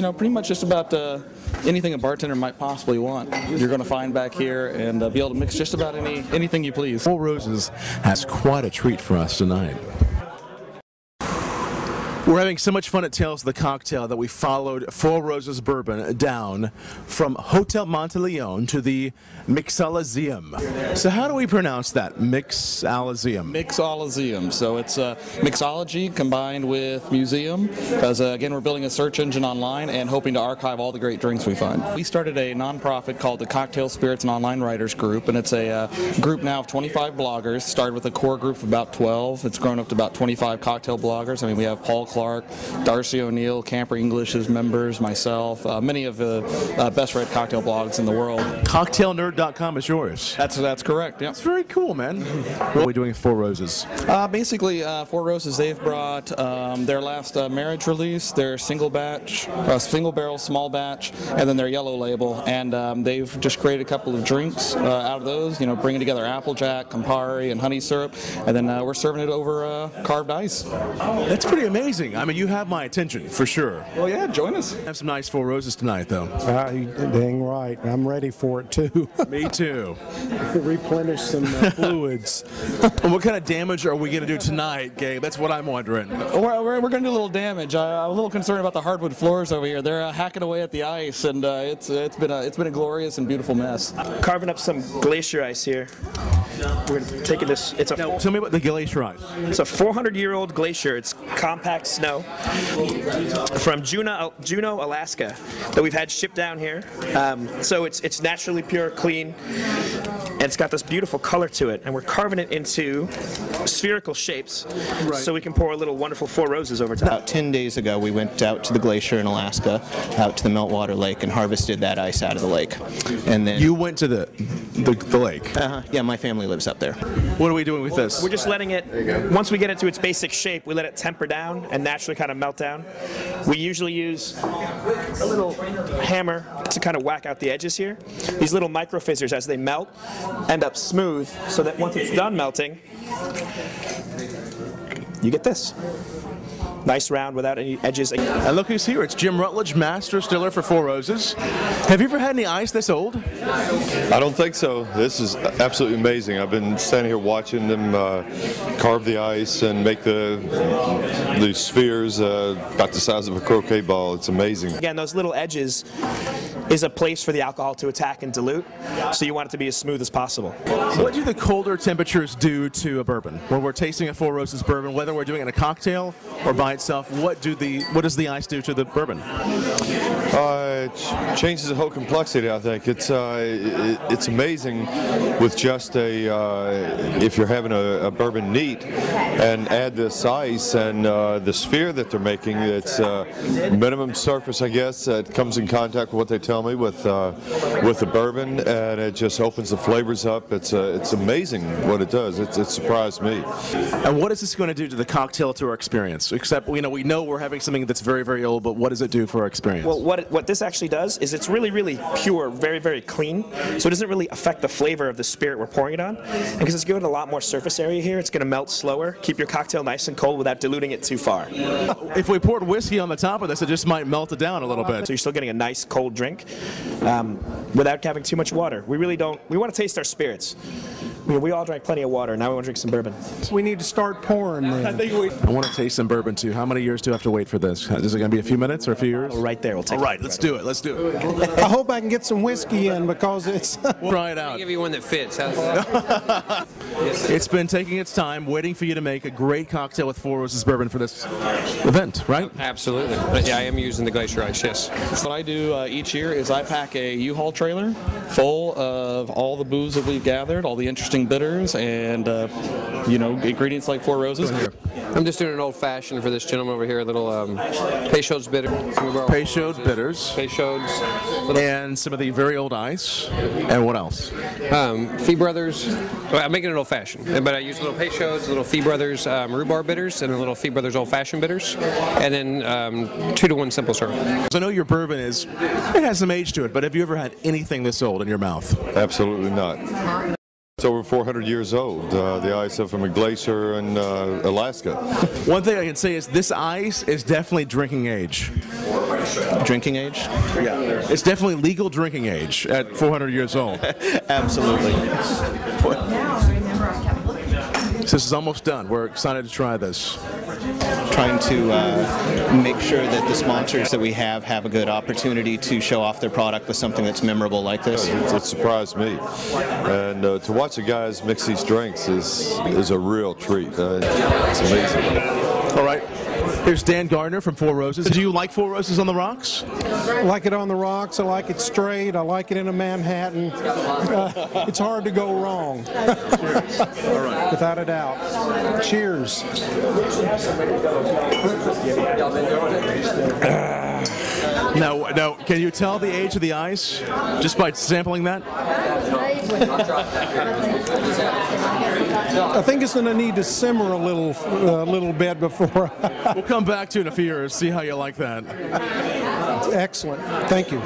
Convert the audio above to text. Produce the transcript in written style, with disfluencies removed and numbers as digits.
know, pretty much just about anything a bartender might possibly want. You're going to find back here and be able to mix just about anything you please. Four Roses has quite a treat for us tonight. We're having so much fun at Tales of the Cocktail that we followed Four Roses Bourbon down from Hotel Monteleone to the Mixologium. So how do we pronounce that? Mixologium. Mixologium. So it's mixology combined with museum, because again, we're building a search engine online and hoping to archive all the great drinks we find. We started a nonprofit called the Cocktail Spirits and Online Writers Group, and it's a group now of 25 bloggers. Started with a core group of about 12. It's grown up to about 25 cocktail bloggers. I mean, we have Paul Clark, Darcy O'Neill, Camper English's members, myself, many of the best read cocktail blogs in the world. CocktailNerd.com is yours. That's correct. Yeah. It's very cool, man. What are we doing with Four Roses? Basically, Four Roses, they've brought their last marriage release, their single barrel, small batch, and then their yellow label, and they've just created a couple of drinks out of those. You know, bringing together Applejack, Campari, and honey syrup, and then we're serving it over carved ice. That's pretty amazing. I mean, you have my attention, for sure. Well, yeah, join us. Have some nice Four Roses tonight, though. Dang right. I'm ready for it, too. Me too. Replenish some fluids. And what kind of damage are we going to do tonight, Gabe? That's what I'm wondering. We're going to do a little damage. I'm a little concerned about the hardwood floors over here. They're hacking away at the ice, and it's been a glorious and beautiful mess. Carving up some glacier ice here. We're taking this. Now, tell me about the glacier ice. It's a 400-year-old glacier. It's compact snow from Juneau, Alaska, that we've had shipped down here. So it's naturally pure, clean, and it's got this beautiful color to it. And we're carving it into spherical shapes, so we can pour a little wonderful Four Roses over top. About 10 days ago, we went out to the glacier in Alaska, out to the meltwater lake, and harvested that ice out of the lake. And then you went to the lake. Yeah, my family lives up there. What are we doing with this? We're just letting it, once we get it to its basic shape, we let it temper down and naturally kind of melt down. We usually use a little hammer to kind of whack out the edges here. These little micro fissures, as they melt, end up smooth, so that once it's done melting, you get this. Nice round without any edges. And look who's here. It's Jim Rutledge, master distiller for Four Roses. Have you ever had any ice this old? I don't think so. This is absolutely amazing. I've been standing here watching them carve the ice and make the spheres about the size of a croquet ball. It's amazing. Again, those little edges is a place for the alcohol to attack and dilute, so you want it to be as smooth as possible. What do the colder temperatures do to a bourbon? When we're tasting a Four Roses bourbon, whether we're doing it in a cocktail or by itself, what does the ice do to the bourbon? It changes the whole complexity, I think. It's amazing with just if you're having a bourbon neat and add this ice and the sphere that they're making, it's minimum surface, I guess, that comes in contact with what they tell me with the bourbon, and it just opens the flavors up. It's amazing what it does. It surprised me. And what is this going to do to the cocktail, to our experience? Except we know we're having something that's very, very old, but what does it do for our experience? Well, what this actually does is it's really, really pure, very, very clean. So it doesn't really affect the flavor of the spirit we're pouring it on. And because it's given a lot more surface area here, it's going to melt slower, keep your cocktail nice and cold without diluting it too far. If we poured whiskey on the top of this, it just might melt it down a little bit. So you're still getting a nice cold drink without having too much water. We want to taste our spirits. We all drank plenty of water. Now we want to drink some bourbon. We need to start pouring then. I want to taste some bourbon too. How many years do I have to wait for this? Is it going to be a few minutes or a few years? Well, right there. We'll take it. All right, let's do it. Let's do it. I hope I can get some whiskey in, because it's... We'll try it out. I'll give you one that fits. How's that? It's been taking its time, waiting for you to make a great cocktail with Four Roses bourbon for this event, right? Absolutely. But yeah, I am using the glacier ice, yes. What I do each year is I pack a U-Haul trailer full of all the booze that we've gathered, all the interesting bitters, and ingredients like Four Roses. I'm just doing an old-fashioned for this gentleman over here, a little Peychaud's bitter. Peychaud bitters. Peychaud's. And some of the very old ice. And what else? Fee Brothers. Well, I'm making it old-fashioned, but I use little Peychaud's, little Fee Brothers rhubarb bitters, and a little Fee Brothers old-fashioned bitters, and then 2-to-1 simple syrup. I know your bourbon it has some age to it, but have you ever had anything this old in your mouth? Absolutely not. It's over 400 years old, the ice from a glacier in Alaska. One thing I can say is this ice is definitely drinking age. Drinking age? Yeah. It's definitely legal drinking age at 400 years old. Absolutely. So this is almost done. We're excited to try this. Trying to make sure that the sponsors that we have a good opportunity to show off their product with something that's memorable like this. It surprised me. And to watch the guys mix these drinks is a real treat. It's amazing. All right. Here's Dan Gardner from Four Roses. Do you like Four Roses on the rocks? I like it on the rocks. I like it straight. I like it in a Manhattan. It's hard to go wrong. All right. Without a doubt. Cheers. Now, can you tell the age of the ice just by sampling that? I think it's going to need to simmer a little bit before. We'll come back to it in a few years, see how you like that. Excellent. Thank you.